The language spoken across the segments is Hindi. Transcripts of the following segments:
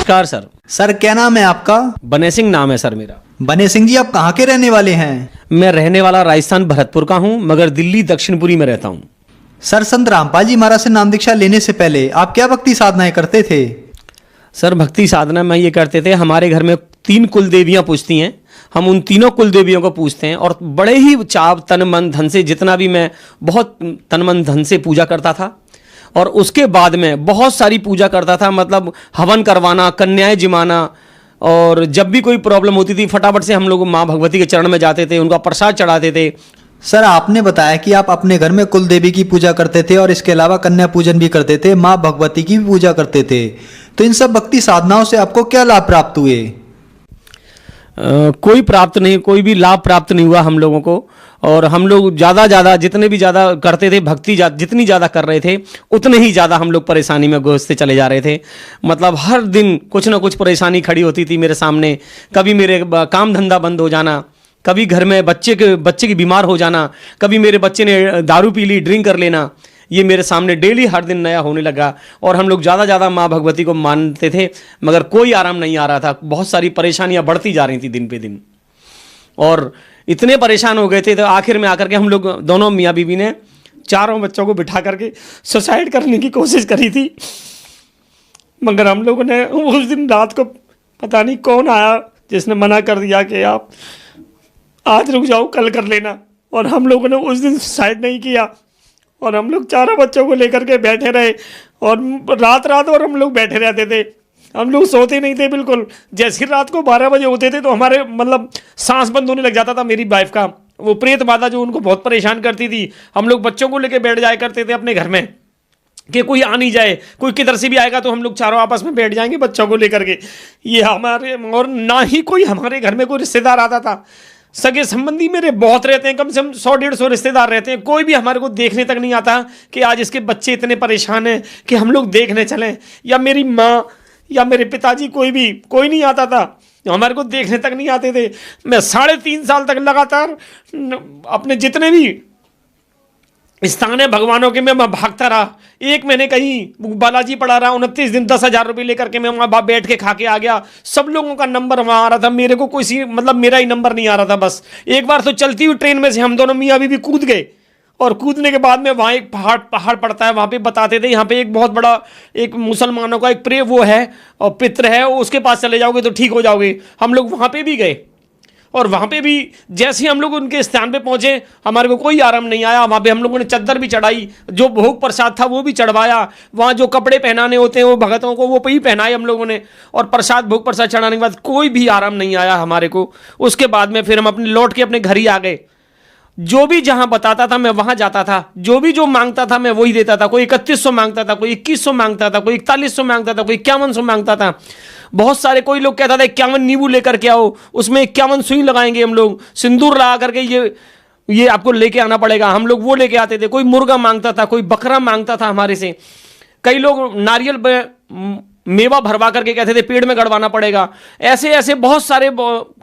नमस्कार सर। सर क्या नाम है आपका? बने सिंह नाम है सर मेरा। बने सिंह जी, आप कहाँ के रहने वाले हैं? मैं रहने वाला राजस्थान भरतपुर का हूँ, मगर दिल्ली दक्षिणपुरी में रहता हूँ। सर, संत रामपाल जी महाराज से नाम दीक्षा लेने से पहले आप क्या भक्ति साधनाएं करते थे? सर भक्ति साधना में ये करते थे, हमारे घर में 3 कुल देवियाँ पूजती हैं, हम उन तीनों कुल देवियों को पूजते हैं और बड़े ही चाव तन मन धन से, जितना भी मैं बहुत तन मन धन से पूजा करता था। और उसके बाद में बहुत सारी पूजा करता था, मतलब हवन करवाना, कन्याएं जिमाना, और जब भी कोई प्रॉब्लम होती थी फटाफट से हम लोग माँ भगवती के चरण में जाते थे, उनका प्रसाद चढ़ाते थे। सर, आपने बताया कि आप अपने घर में कुल देवी की पूजा करते थे और इसके अलावा कन्या पूजन भी करते थे, माँ भगवती की भी पूजा करते थे। तो इन सब भक्ति साधनाओं से आपको क्या लाभ प्राप्त हुए? कोई प्राप्त नहीं, कोई भी लाभ प्राप्त नहीं हुआ हम लोगों को। और हम लोग ज़्यादा जितने भी ज़्यादा करते थे भक्ति, जितनी ज़्यादा कर रहे थे उतने ही ज़्यादा हम लोग परेशानी में घुसते चले जा रहे थे। मतलब हर दिन कुछ ना कुछ परेशानी खड़ी होती थी मेरे सामने। कभी मेरे काम धंधा बंद हो जाना, कभी घर में बच्चे की बीमार हो जाना, कभी मेरे बच्चे ने दारू पी ली, ड्रिंक कर लेना, ये मेरे सामने डेली हर दिन नया होने लगा। और हम लोग ज़्यादा माँ भगवती को मानते थे, मगर कोई आराम नहीं आ रहा था। बहुत सारी परेशानियाँ बढ़ती जा रही थी दिन पे दिन, और इतने परेशान हो गए थे तो आखिर में आकर के हम लोग दोनों मियाँ बीवी ने चारों बच्चों को बिठा करके सुसाइड करने की कोशिश करी थी। मगर हम लोगों ने उस दिन रात को पता नहीं कौन आया जिसने मना कर दिया कि आप आज रुक जाओ, कल कर लेना। और हम लोगों ने उस दिन सुसाइड नहीं किया, और हम लोग चारों बच्चों को लेकर के बैठे रहे, और रात और हम लोग बैठे रहते थे। हम लोग सोते नहीं थे बिल्कुल। जैसे रात को 12 बजे होते थे तो हमारे मतलब सांस बंद होने लग जाता था। मेरी वाइफ का वो प्रेत बाधा जो उनको बहुत परेशान करती थी, हम लोग बच्चों को लेकर बैठ जाया करते थे अपने घर में कि कोई आ नहीं जाए, कोई किधर से भी आएगा तो हम लोग चारों आपस में बैठ जाएंगे बच्चों को लेकर के। ये हमारे, और ना ही कोई हमारे घर में कोई रिश्तेदार आता था। सगे संबंधी मेरे बहुत रहते हैं, कम से कम 100-150 रिश्तेदार रहते हैं। कोई भी हमारे को देखने तक नहीं आता कि आज इसके बच्चे इतने परेशान हैं कि हम लोग देखने चलें, या मेरी माँ या मेरे पिताजी, कोई नहीं आता था, हमारे को देखने तक नहीं आते थे। मैं 3.5 साल तक लगातार अपने जितने भी स्थान है भगवानों के में मैं भागता रहा। एक महीने कहीं बालाजी पड़ा रहा, 29 दिन 10,000 रुपये लेकर के मैं वहाँ बैठ के खा के आ गया। सब लोगों का नंबर वहाँ आ रहा था, मेरे को कोई मतलब मेरा ही नंबर नहीं आ रहा था। बस एक बार तो चलती हुई ट्रेन में से हम दोनों मियाँ बीवी कूद गए, और कूदने के बाद में वहाँ एक पहाड़ पड़ता है, वहाँ पे बताते थे यहाँ पे एक बहुत बड़ा एक मुसलमानों का एक प्रे वो है और पित्र है, उसके पास चले जाओगे तो ठीक हो जाओगे। हम लोग वहाँ पे भी गए, और वहाँ पे भी जैसे ही हम लोग उनके स्थान पे पहुँचे हमारे को कोई आराम नहीं आया। वहाँ पे हम लोगों ने चद्दर भी चढ़ाई, जो भोग प्रसाद था वो भी चढ़वाया, वहाँ जो कपड़े पहनाने होते हैं वो भगतों को वो भी पहनाए हम लोगों ने, और भोग प्रसाद चढ़ाने के बाद कोई भी आराम नहीं आया हमारे को। उसके बाद में फिर हम अपने लौट के अपने घर ही आ गए। जो भी जहां बताता था मैं वहां जाता था, जो मांगता था मैं वही देता था। कोई 3100 मांगता था, कोई 2100 मांगता था, कोई 4100 मांगता था, कोई 5100 मांगता था। बहुत सारे, कोई लोग कहता था 51 नींबू लेकर के आओ, उसमें 51 सुई लगाएंगे हम लोग, सिंदूर लगा करके ये आपको लेके आना पड़ेगा। हम लोग वो लेके आते थे। कोई मुर्गा मांगता था, कोई बकरा मांगता था हमारे से। कई लोग नारियल मेवा भरवा करके कहते थे पेड़ में गड़वाना पड़ेगा। ऐसे बहुत सारे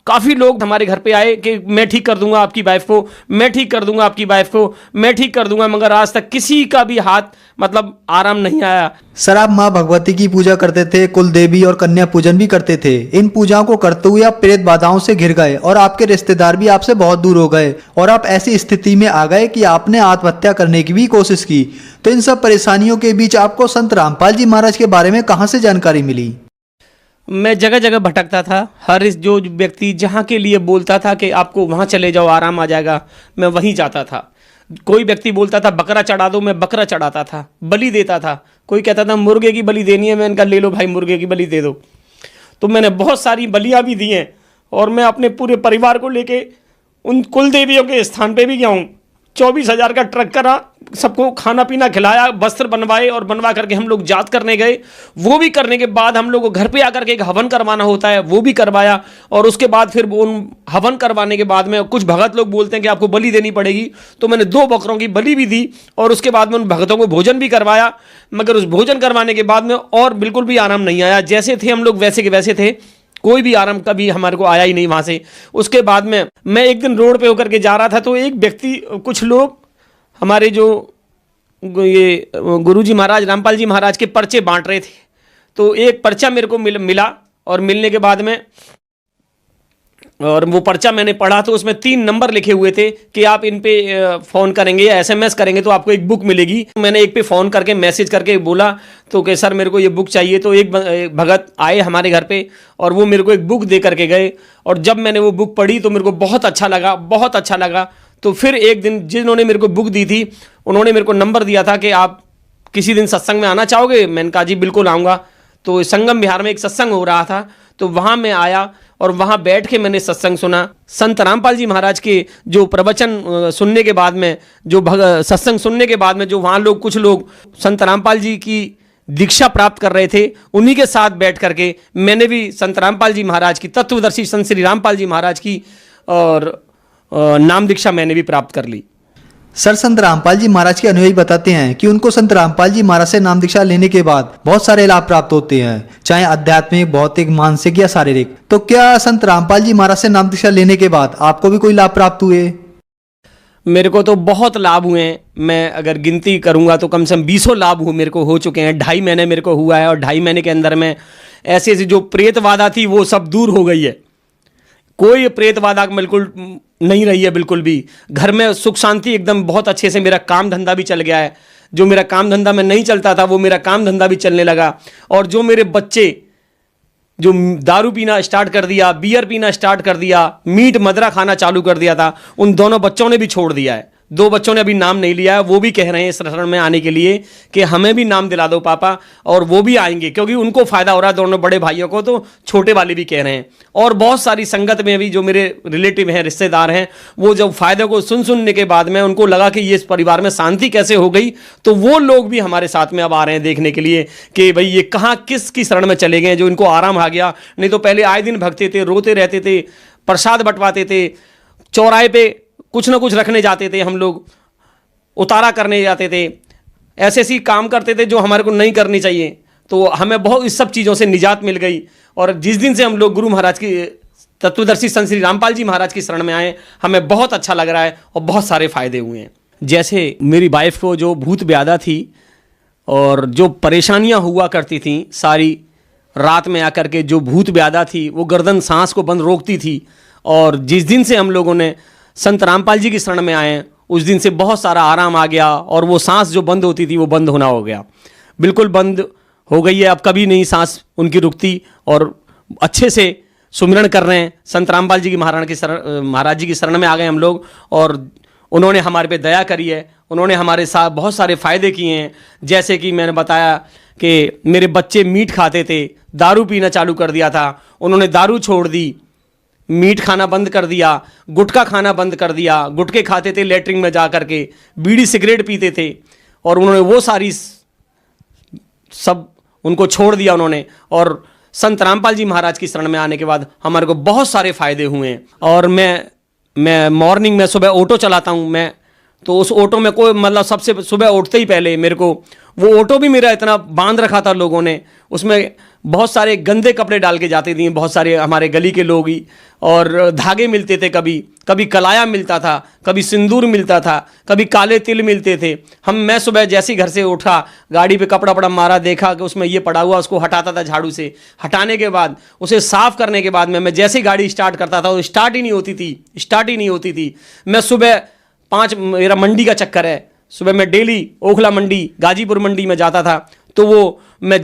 काफ़ी लोग हमारे घर पे आए कि मैं ठीक कर दूंगा आपकी वाइफ को, मैं ठीक कर दूंगा आपकी वाइफ को, मैं ठीक कर दूंगा, मगर आज तक किसी का भी हाथ मतलब आराम नहीं आया। सर, आप माँ भगवती की पूजा करते थे, कुल देवी और कन्या पूजन भी करते थे। इन पूजाओं को करते हुए आप प्रेत बाधाओं से घिर गए और आपके रिश्तेदार भी आपसे बहुत दूर हो गए, और आप ऐसी स्थिति में आ गए कि आपने आत्महत्या करने की भी कोशिश की। तो इन सब परेशानियों के बीच आपको संत रामपाल जी महाराज के बारे में कहाँ से जानकारी मिली? मैं जगह जगह भटकता था। हर जो व्यक्ति जहाँ के लिए बोलता था कि आपको वहाँ चले जाओ आराम आ जाएगा, मैं वहीं जाता था। कोई व्यक्ति बोलता था बकरा चढ़ा दो, मैं बकरा चढ़ाता था, बलि देता था। कोई कहता था मुर्गे की बलि देनी है, मैं इनका ले लो भाई मुर्गे की बलि दे दो। तो मैंने बहुत सारी बलियाँ भी दी हैं, और मैं अपने पूरे परिवार को लेके उन कुल देवियों के स्थान पे भी गया हूँ। 24,000 का ट्रक करा, सबको खाना पीना खिलाया, वस्त्र बनवाए, और बनवा करके हम लोग जात करने गए। वो भी करने के बाद हम लोग को घर पे आकर के एक हवन करवाना होता है, वो भी करवाया। और उसके बाद फिर उन हवन करवाने के बाद में कुछ भगत लोग बोलते हैं कि आपको बलि देनी पड़ेगी, तो मैंने 2 बकरों की बलि भी दी, और उसके बाद में उन भगतों को भोजन भी करवाया। मगर उस भोजन करवाने के बाद में और बिल्कुल भी आराम नहीं आया। जैसे थे हम लोग वैसे के वैसे थे, कोई भी आराम कभी हमारे को आया ही नहीं वहाँ से। उसके बाद में मैं एक दिन रोड पे होकर के जा रहा था, तो एक व्यक्ति, कुछ लोग हमारे जो ये गुरुजी महाराज रामपाल जी महाराज के पर्चे बांट रहे थे, तो एक पर्चा मेरे को मिला और मिलने के बाद में और वो पर्चा मैंने पढ़ा तो उसमें 3 नंबर लिखे हुए थे कि आप इन पे फ़ोन करेंगे या SMS करेंगे तो आपको एक बुक मिलेगी। मैंने एक पे फ़ोन करके मैसेज करके बोला तो कि सर मेरे को ये बुक चाहिए। तो एक भगत आए हमारे घर पे और वो मेरे को एक बुक दे करके गए और जब मैंने वो बुक पढ़ी तो मेरे को बहुत अच्छा लगा, बहुत अच्छा लगा। तो फिर एक दिन जिन्होंने मेरे को बुक दी थी उन्होंने मेरे को नंबर दिया था कि आप किसी दिन सत्संग में आना चाहोगे। मैंने कहा जी बिल्कुल आऊँगा। तो संगम विहार में एक सत्संग हो रहा था तो वहाँ मैं आया और वहाँ बैठ के मैंने सत्संग सुना। संत रामपाल जी महाराज के जो प्रवचन सुनने के बाद में जो सत्संग सुनने के बाद में जो वहाँ लोग कुछ लोग संत रामपाल जी की दीक्षा प्राप्त कर रहे थे उन्हीं के साथ बैठ करके मैंने भी संत रामपाल जी महाराज की, तत्वदर्शी संत श्री रामपाल जी महाराज की और नाम दीक्षा मैंने भी प्राप्त कर ली। सर, संत रामपाल जी महाराज के अनुयायी बताते हैं कि उनको संत रामपाल जी महाराज से नाम दीक्षा लेने के बाद बहुत सारे लाभ प्राप्त होते हैं, चाहे आध्यात्मिक, भौतिक, मानसिक या शारीरिक। तो क्या संत रामपाल जी महाराज से नाम दीक्षा लेने के बाद आपको भी कोई लाभ प्राप्त हुए? मेरे को तो बहुत लाभ हुए हैं। मैं अगर गिनती करूंगा तो कम से कम 20 लाभ मेरे को हो चुके हैं। 2.5 महीने मेरे को हुआ है और 2.5 महीने के अंदर में ऐसी ऐसी जो प्रेत बाधा थी वो सब दूर हो गई है। कोई प्रेत बाधा बिल्कुल नहीं रही है, बिल्कुल भी। घर में सुख शांति एकदम बहुत अच्छे से, मेरा काम धंधा भी चल गया है। जो मेरा काम धंधा में नहीं चलता था वो मेरा काम धंधा भी चलने लगा। और जो मेरे बच्चे जो दारू पीना स्टार्ट कर दिया, बियर पीना स्टार्ट कर दिया, मीट मदरा खाना चालू कर दिया था, उन दोनों बच्चों ने भी छोड़ दिया है। 2 बच्चों ने अभी नाम नहीं लिया है, वो भी कह रहे हैं इस शरण में आने के लिए कि हमें भी नाम दिला दो पापा, और वो भी आएंगे क्योंकि उनको फायदा हो रहा है। दोनों बड़े भाइयों को तो छोटे वाले भी कह रहे हैं। और बहुत सारी संगत में भी जो मेरे रिलेटिव हैं, रिश्तेदार हैं, वो जब फायदे को सुनने के बाद में उनको लगा कि ये इस परिवार में शांति कैसे हो गई, तो वो लोग भी हमारे साथ में अब आ रहे हैं देखने के लिए कि भाई ये कहाँ किसकी शरण में चले गए जो इनको आराम आ गया। नहीं तो पहले आए दिन भगते थे, रोते रहते थे, प्रसाद बंटवाते थे, चौराहे पे कुछ ना कुछ रखने जाते थे, हम लोग उतारा करने जाते थे, ऐसे ऐसी काम करते थे जो हमारे को नहीं करनी चाहिए। तो हमें बहुत इस सब चीज़ों से निजात मिल गई। और जिस दिन से हम लोग गुरु महाराज की, तत्वदर्शी संत श्री रामपाल जी महाराज की शरण में आए, हमें बहुत अच्छा लग रहा है और बहुत सारे फायदे हुए हैं। जैसे मेरी वाइफ को जो भूत व्याधा थी और जो परेशानियां हुआ करती थी, सारी रात में आकर के जो भूत व्याधा थी वो गर्दन सांस को बंद रोकती थी। और जिस दिन से हम लोगों ने संत रामपाल जी की शरण में आए उस दिन से बहुत सारा आराम आ गया और वो सांस जो बंद होती थी वो बंद होना हो गया, बिल्कुल बंद हो गई है। अब कभी नहीं सांस उनकी रुकती और अच्छे से सुमिरन कर रहे हैं। संत रामपाल जी की महाराज जी की शरण में आ गए हम लोग और उन्होंने हमारे पे दया करी है। उन्होंने हमारे साथ बहुत सारे फायदे किए हैं। जैसे कि मैंने बताया कि मेरे बच्चे मीट खाते थे, दारू पीना चालू कर दिया था, उन्होंने दारू छोड़ दी, मीट खाना बंद कर दिया, गुटखा खाना बंद कर दिया। गुटखे खाते थे लेटरिन में जा करके, बीड़ी सिगरेट पीते थे और उन्होंने वो सारी सब उनको छोड़ दिया उन्होंने। और संत रामपाल जी महाराज की शरण में आने के बाद हमारे को बहुत सारे फायदे हुए हैं। और मैं मॉर्निंग में सुबह ऑटो चलाता हूँ मैं, तो उस ऑटो में कोई मतलब सबसे सुबह उठते ही पहले मेरे को वो ऑटो भी मेरा इतना बांध रखा था लोगों ने, उसमें बहुत सारे गंदे कपड़े डाल के जाते थे बहुत सारे हमारे गली के लोग ही, और धागे मिलते थे, कभी कभी कलाया मिलता था, कभी सिंदूर मिलता था, कभी काले तिल मिलते थे। मैं सुबह जैसे ही घर से उठा, गाड़ी पे कपड़ा वपड़ा मारा, देखा कि उसमें ये पड़ा हुआ, उसको हटाता था झाड़ू से। हटाने के बाद उसे साफ करने के बाद में मैं जैसे ही गाड़ी स्टार्ट करता था वो स्टार्ट ही नहीं होती थी। मैं सुबह 5 मेरा मंडी का चक्कर है, सुबह मैं डेली ओखला मंडी, गाजीपुर मंडी में जाता था, तो वो मैं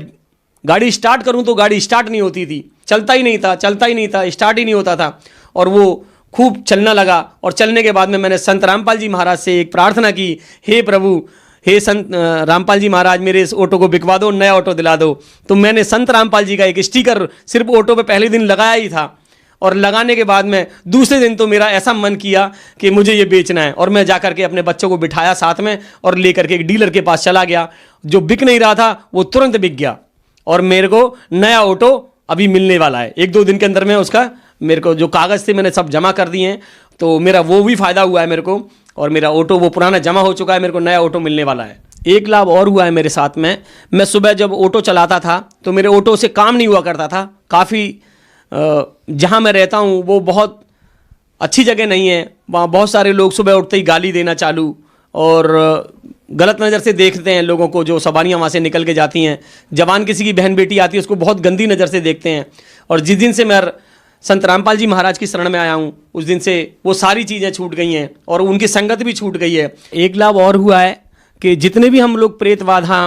गाड़ी स्टार्ट करूं तो गाड़ी स्टार्ट नहीं होती थी, चलता ही नहीं था, स्टार्ट ही नहीं होता था। और वो खूब चलना लगा और चलने के बाद में मैंने संत रामपाल जी महाराज से एक प्रार्थना की, हे प्रभु, हे संत रामपाल जी महाराज, मेरे इस ऑटो को बिकवा दो, नया ऑटो दिला दो। तो मैंने संत रामपाल जी का एक स्टिकर सिर्फ ऑटो पे पहले दिन लगाया ही था, और लगाने के बाद में दूसरे दिन तो मेरा ऐसा मन किया कि मुझे ये बेचना है, और मैं जाकर के अपने बच्चों को बिठाया साथ में और लेकर के एक डीलर के पास चला गया। जो बिक नहीं रहा था वो तुरंत बिक गया और मेरे को नया ऑटो अभी मिलने वाला है। 1-2 दिन के अंदर में उसका मेरे को जो कागज़ थे मैंने सब जमा कर दिए हैं, तो मेरा वो भी फ़ायदा हुआ है मेरे को, और मेरा ऑटो वो पुराना जमा हो चुका है, मेरे को नया ऑटो मिलने वाला है। एक लाभ और हुआ है मेरे साथ में, मैं सुबह जब ऑटो चलाता था तो मेरे ऑटो से काम नहीं हुआ करता था। काफ़ी जहाँ मैं रहता हूँ वो बहुत अच्छी जगह नहीं है, वहाँ बहुत सारे लोग सुबह उठते ही गाली देना चालू और गलत नज़र से देखते हैं लोगों को, जो सवारियाँ वहाँ से निकल के जाती हैं, जवान किसी की बहन बेटी आती है उसको बहुत गंदी नज़र से देखते हैं। और जिस दिन से मैं संत रामपाल जी महाराज की शरण में आया हूँ उस दिन से वो सारी चीज़ें छूट गई हैं और उनकी संगत भी छूट गई है। एक लाभ और हुआ है कि जितने भी हम लोग प्रेत बाधा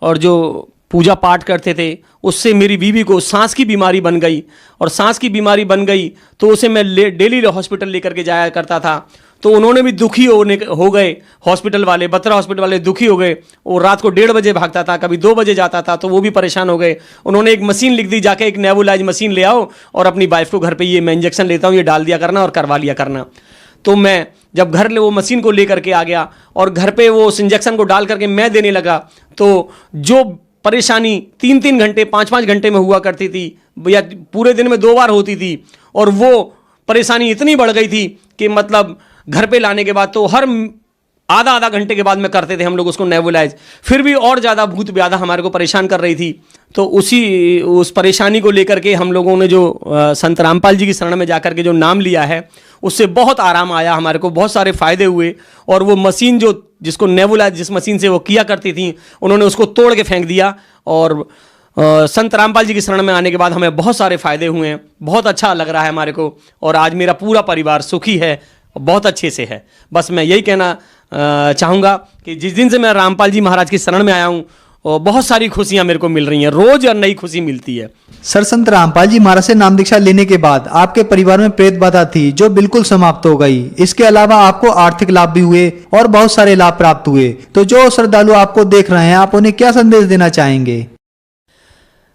और जो पूजा पाठ करते थे उससे मेरी बीवी को सांस की बीमारी बन गई, और सांस की बीमारी बन गई तो उसे मैं डेली हॉस्पिटल लेकर के जाया करता था। तो उन्होंने भी दुखी हो गए, हॉस्पिटल वाले, बत्रा हॉस्पिटल वाले दुखी हो गए। वो रात को 1:30 बजे भागता था, कभी 2 बजे जाता था, तो वो भी परेशान हो गए। उन्होंने एक मशीन लिख दी, जाके एक नेबुलाइज मशीन ले आओ और अपनी वाइफ को घर पे ये मैं इंजेक्शन लेता हूँ ये डाल दिया करना और करवा लिया करना। तो मैं जब घर वो मशीन को लेकर के आ गया और घर पे वो उस इंजेक्शन को डाल करके मैं देने लगा, तो जो परेशानी 3-3 घंटे 5-5 घंटे में हुआ करती थी या पूरे दिन में 2 बार होती थी, और वो परेशानी इतनी बढ़ गई थी कि मतलब घर पे लाने के बाद तो हर आधा घंटे के बाद में करते थे हम लोग उसको नेबुलाइज। फिर भी और ज़्यादा भूत व्याधा हमारे को परेशान कर रही थी। तो उस परेशानी को लेकर के हम लोगों ने जो संत रामपाल जी की शरण में जाकर के जो नाम लिया है उससे बहुत आराम आया, हमारे को बहुत सारे फ़ायदे हुए। और वो मशीन जो जिसको नेबुलाइज जिस मशीन से वो किया करती थी उन्होंने उसको तोड़ के फेंक दिया, और संत रामपाल जी की शरण में आने के बाद हमें बहुत सारे फ़ायदे हुए हैं। बहुत अच्छा लग रहा है हमारे को, और आज मेरा पूरा परिवार सुखी है, बहुत अच्छे से है। बस मैं यही कहना चाहूँगा कि जिस दिन से मैं रामपाल जी महाराज की शरण में आया हूँ और बहुत सारी खुशियाँ मेरे को मिल रही हैं, रोज़ और नई खुशी मिलती है। सर, संत रामपाल जी महाराज से नाम दीक्षा लेने के बाद आपके परिवार में प्रेत बाधा थी जो बिल्कुल समाप्त हो गई। इसके अलावा आपको आर्थिक लाभ भी हुए और बहुत सारे लाभ प्राप्त हुए। तो जो श्रद्धालु आपको देख रहे हैं, आप उन्हें क्या संदेश देना चाहेंगे?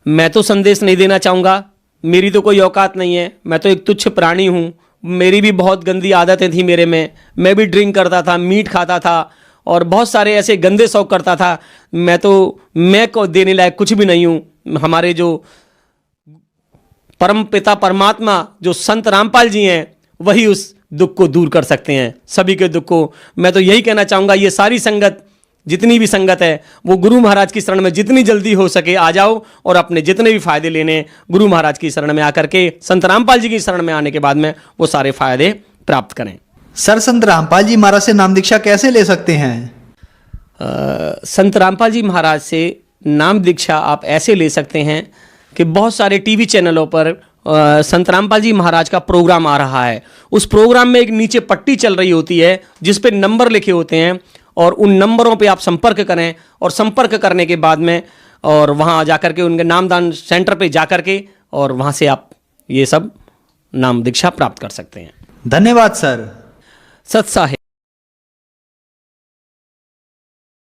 मैं तो संदेश नहीं देना चाहूँगा, मेरी तो कोई औकात नहीं है, मैं तो एक तुच्छ प्राणी हूँ। मेरी भी बहुत गंदी आदतें थी मेरे में, मैं भी ड्रिंक करता था, मीट खाता था और बहुत सारे ऐसे गंदे शौक करता था। मैं को देने लायक कुछ भी नहीं हूँ। हमारे जो परम पिता परमात्मा जो संत रामपाल जी हैं वही उस दुख को दूर कर सकते हैं, सभी के दुख को। मैं तो यही कहना चाहूँगा, ये सारी संगत जितनी भी संगत है वो गुरु महाराज की शरण में जितनी जल्दी हो सके आ जाओ और अपने जितने भी फायदे लेने गुरु महाराज की शरण में आकर के संत रामपाल जी की शरण में आने के बाद में वो सारे फायदे प्राप्त करें। सर, संत रामपाल जी महाराज से नाम दीक्षा कैसे ले सकते हैं? संत रामपाल जी महाराज से नाम दीक्षा आप ऐसे ले सकते हैं कि बहुत सारे टीवी चैनलों पर संत रामपाल जी महाराज का प्रोग्राम आ रहा है। उस प्रोग्राम में एक नीचे पट्टी चल रही होती है जिस पे नंबर लिखे होते हैं, और उन नंबरों पे आप संपर्क करें, और संपर्क करने के बाद में और वहाँ जाकर के उनके नामदान सेंटर पे जाकर के और वहाँ से आप ये सब नाम दीक्षा प्राप्त कर सकते हैं। धन्यवाद सर। सत्साहे।